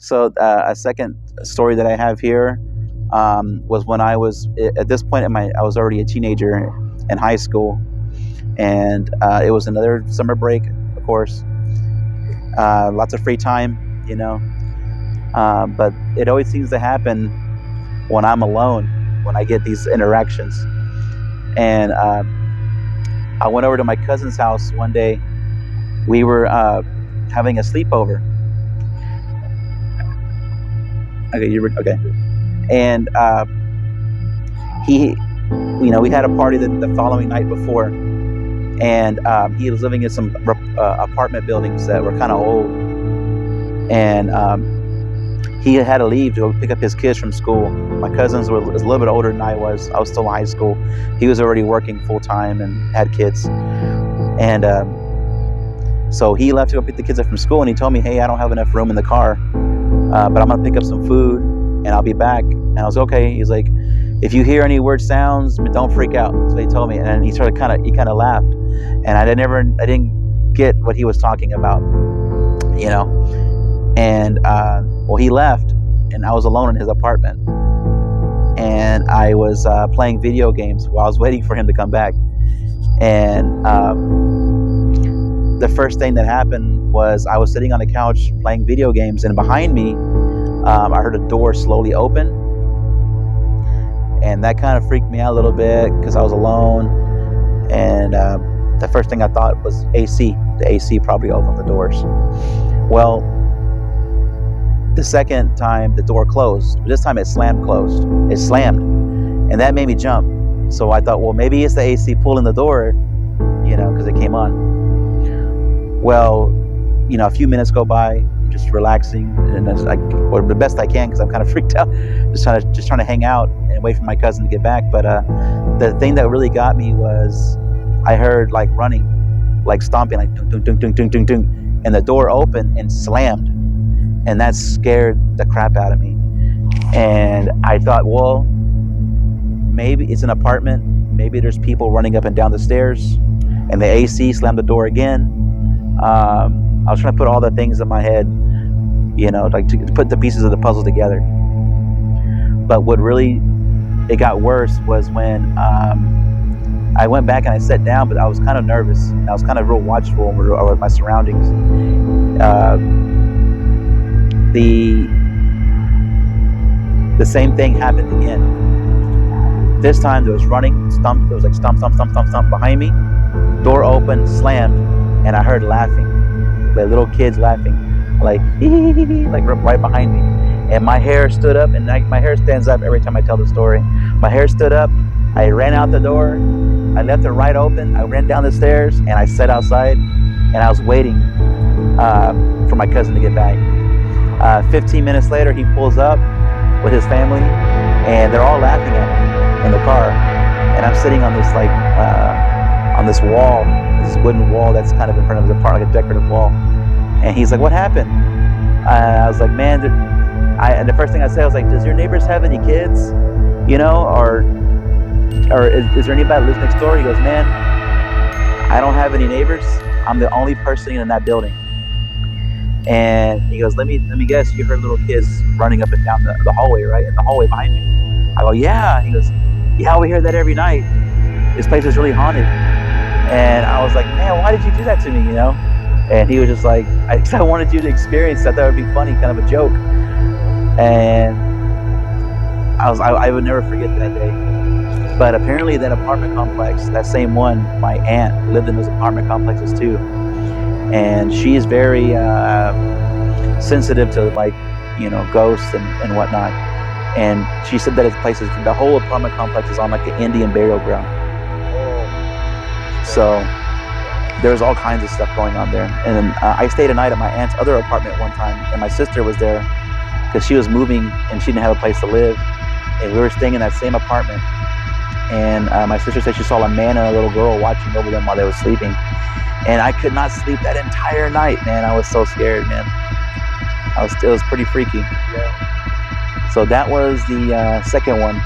So a second story that I have here was when I was at this point I was already a teenager in high school, and it was another summer break, of course. Lots of free time, but it always seems to happen when I'm alone, when I get these interactions. And I went over to my cousin's house one day. We were having a sleepover. Okay, okay. And he, we had a party the following night before, and he was living in some apartment buildings that were kind of old, and he had to leave to go pick up his kids from school. My cousins were a little bit older than I was. I was still in high school. He was already working full time and had kids, and so he left to go pick the kids up from school. And he told me, "Hey, I don't have enough room in the car, but I'm gonna pick up some food and I'll be back." And I was okay. He's like, "If you hear any weird sounds, don't freak out." That's what he told me. And he kind of laughed, and I didn't get what he was talking about, And well, he left, and I was alone in his apartment, and I was playing video games while I was waiting for him to come back. And the first thing that happened was I was sitting on the couch playing video games, and behind me, I heard a door slowly open, and that kind of freaked me out a little bit because I was alone. And the first thing I thought was AC. The AC probably opened the doors. Well, the second time the door closed, this time it slammed. It slammed, and that made me jump. So I thought, well, maybe it's the AC pulling the door, because it came on. Well, a few minutes go by, I'm just relaxing, and or the best I can because I'm kind of freaked out, just trying to hang out and wait for my cousin to get back. But the thing that really got me was I heard like running, like stomping, like dunk, dunk, dunk, dunk, dunk, dunk, and the door opened and slammed, and that scared the crap out of me. And I thought, well, maybe it's an apartment, maybe there's people running up and down the stairs, and the AC slammed the door again. I was trying to put all the things in my head, like to put the pieces of the puzzle together. But what really, it got worse was when I went back and I sat down, but I was kind of nervous. I was kind of real watchful over my surroundings. The same thing happened again. This time there was running, stomp. There was like stomp, stomp, stomp, stomp, stomp behind me. Door opened, slammed, and I heard laughing, like little kids laughing, like like right behind me. And my hair stood up, and my hair stands up every time I tell the story. My hair stood up. I ran out the door. I left it right open. I ran down the stairs, and I sat outside, and I was waiting for my cousin to get back. 15 minutes later, he pulls up with his family, and they're all laughing at me in the car. And I'm sitting on this on this wall, this wooden wall that's kind of in front of the park, like a decorative wall. And he's like, "What happened?" I was like, "Man," and the first thing I said, I was like, "Does your neighbors have any kids? Or is there anybody that lives next door?" He goes, "Man, I don't have any neighbors. I'm the only person in that building." And he goes, let me guess, you heard little kids running up and down the hallway, right? In the hallway behind you." I go, "Yeah." He goes, "Yeah, we hear that every night. This place is really haunted." And I was like, "Man, why did you do that to me, And he was just like, I wanted you to experience that. That would be funny, kind of a joke." And I would never forget that day. But apparently that apartment complex, that same one, my aunt lived in those apartment complexes too. And she is very sensitive to ghosts and whatnot. And she said that the whole apartment complex is on like an Indian burial ground. So there's all kinds of stuff going on there. And then I stayed a night at my aunt's other apartment one time, and my sister was there because she was moving and she didn't have a place to live. And we were staying in that same apartment. And my sister said she saw a man and a little girl watching over them while they were sleeping. And I could not sleep that entire night, man. I was so scared, man. It was pretty freaky. Yeah. So that was the second one.